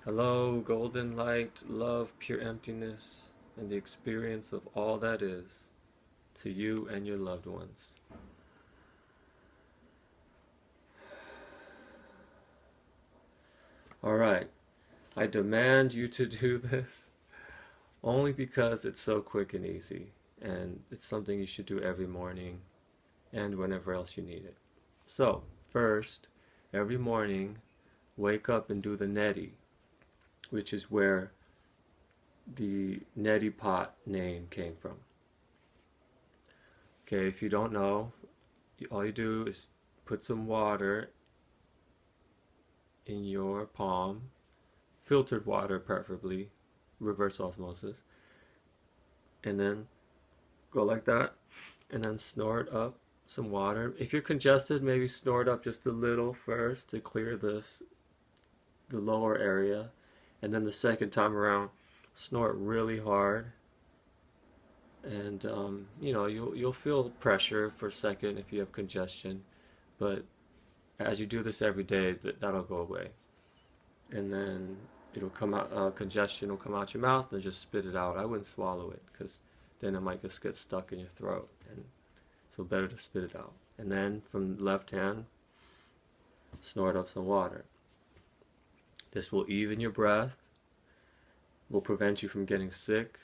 Hello, golden light, love, pure emptiness, and the experience of all that is to you and your loved ones. Alright, I demand you to do this only because it's so quick and easy, and it's something you should do every morning and whenever else you need it. So, first, every morning, wake up and do the neti, which is where the neti pot name came from. Okay, if you don't know, all you do is put some water in your palm, filtered water preferably, reverse osmosis, and then go like that, and then snort up some water. If you're congested, maybe snort up just a little first to clear the lower area, and then the second time around, snort really hard. And you'll feel pressure for a second if you have congestion, but as you do this every day, that'll go away. And then it'll come out, congestion will come out your mouth, and just spit it out. I wouldn't swallow it because then it might just get stuck in your throat, and so better to spit it out. And then from the left hand, snort up some water. This will even your breath, will prevent you from getting sick,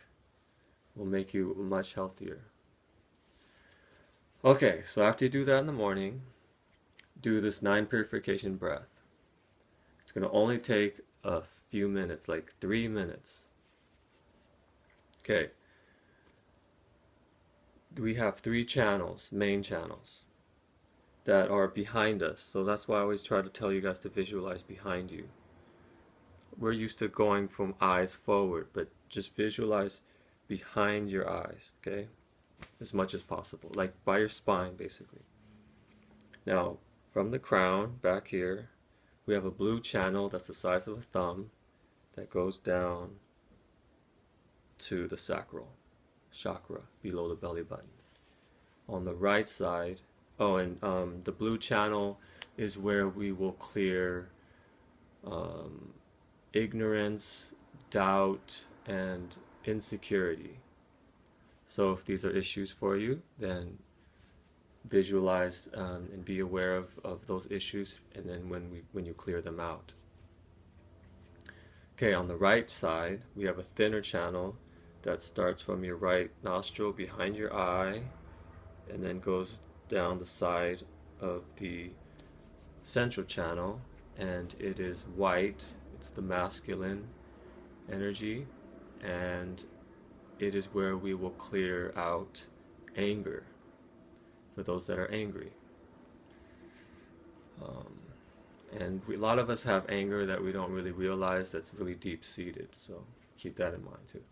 will make you much healthier. Okay, so after you do that in the morning, do this 9 purification breath. It's going to only take a few minutes, like 3 minutes. Okay. We have 3 channels, main channels, that are behind us. So that's why I always try to tell you guys to visualize behind you. We're used to going from eyes forward, but just visualize behind your eyes, okay? As much as possible, like by your spine, basically. Now, from the crown, back here, we have a blue channel that's the size of a thumb that goes down to the sacral chakra below the belly button. On the right side, the blue channel is where we will clear ignorance, doubt, and insecurity. So if these are issues for you, then visualize and be aware of those issues, and then when you clear them out. Okay, on the right side, we have a thinner channel that starts from your right nostril behind your eye and then goes down the side of the central channel, and it is white. It's the masculine energy, and it is where we will clear out anger for those that are angry. And a lot of us have anger that we don't really realize that's really deep-seated, so keep that in mind too.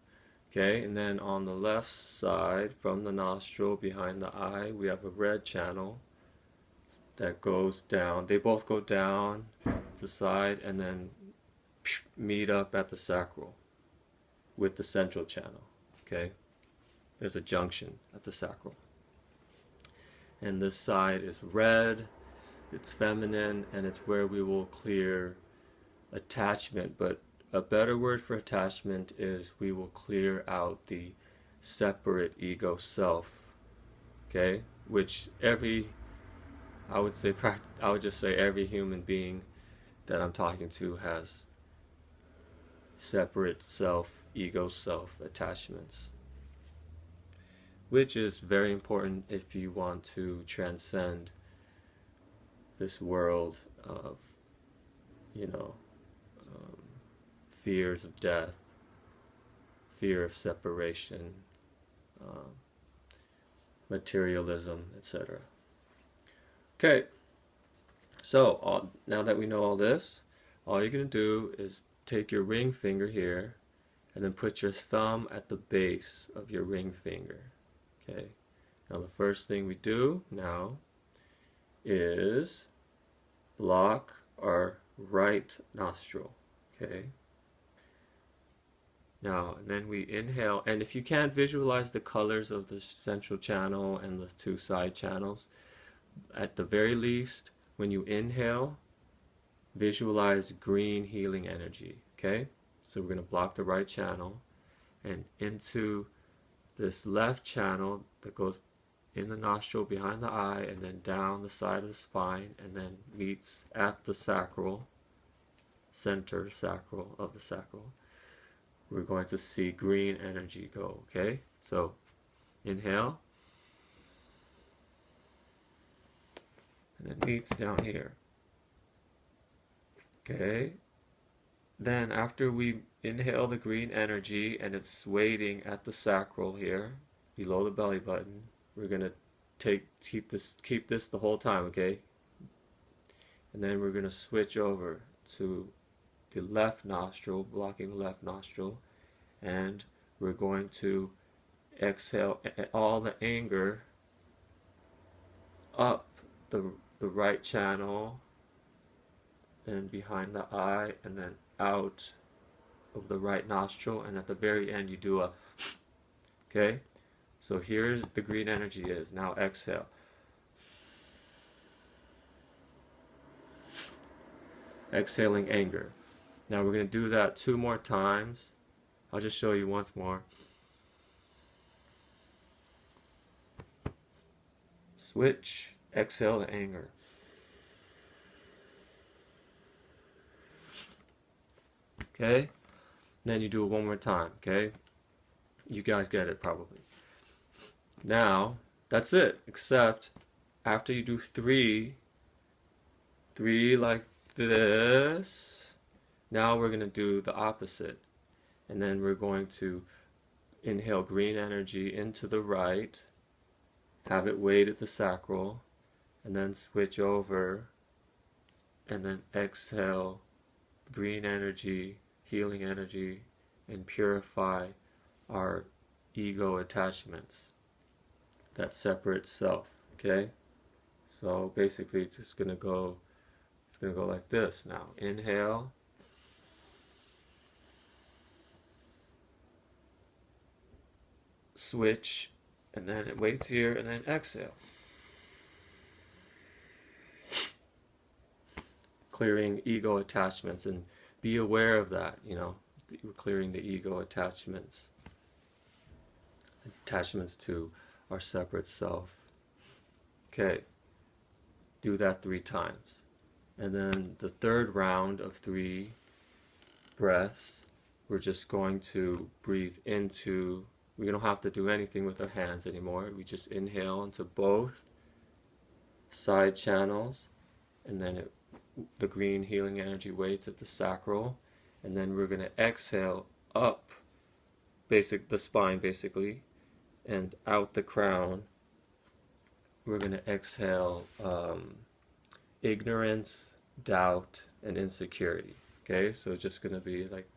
Okay, and then on the left side, from the nostril behind the eye, we have a red channel that goes down. They both go down the side and then meet up at the sacral with the central channel. Okay, there's a junction at the sacral. And this side is red, it's feminine, and it's where we will clear attachment. But a better word for attachment is we will clear out the separate ego self. Okay, which I would just say every human being that I'm talking to has separate self, ego self attachments, which is very important if you want to transcend this world of, fears of death, fear of separation, materialism, etc. Okay, so now that we know all this, all you're going to do is take your ring finger here and then put your thumb at the base of your ring finger. Okay, now the first thing we do now is block our right nostril. Okay, now and then we inhale, and if you can't visualize the colors of the central channel and the 2 side channels, at the very least, when you inhale, visualize green healing energy. Okay, so we're going to block the right channel and into this left channel that goes in the nostril behind the eye and then down the side of the spine and then meets at the sacral, center sacral of the sacral. We're going to see green energy go. Okay, so inhale and it meets down here. Okay, then after we inhale the green energy and it's waiting at the sacral here below the belly button, we're gonna keep this the whole time, okay? And then we're gonna switch over to the left nostril, blocking the left nostril, and we're going to exhale all the anger up the right channel and behind the eye and then out of the right nostril, and at the very end you do a okay, so here's the green energy is. Now exhale. Exhaling anger. Now we're going to do that 2 more times. I'll just show you once more. Switch, exhale the anger. Okay? Then you do it 1 more time, okay? You guys get it probably. Now, that's it, except after you do 3 like this, now we're going to do the opposite. And then we're going to inhale green energy into the right, have it wait at the sacral, and then switch over, and then exhale green energy, healing energy, and purify our ego attachments, that separate self. Okay, so basically it's just gonna go like this. Now inhale, switch, and then it waits here, and then exhale, clearing ego attachments. And be aware of that, you know, we're clearing the ego attachments to our separate self. Okay, do that 3 times. And then the 3rd round of 3 breaths, we're just going to breathe into, we don't have to do anything with our hands anymore. We just inhale into both side channels, and then the green healing energy waits at the sacral, and then we're going to exhale up the spine basically, and out the crown. We're going to exhale ignorance, doubt, and insecurity. Okay, so it's just going to be like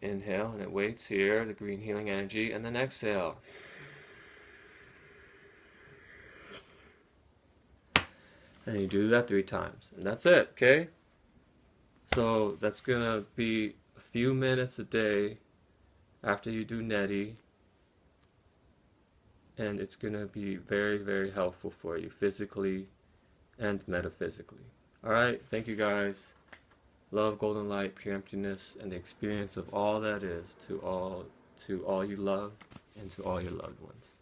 inhale, and it waits here, the green healing energy, and then exhale. And you do that 3 times, and that's it. Okay, so that's gonna be a few minutes a day after you do neti, and it's gonna be very, very helpful for you physically and metaphysically. Alright, thank you guys. Love, golden light, pure emptiness, and the experience of all that is to all you love and to all your loved ones.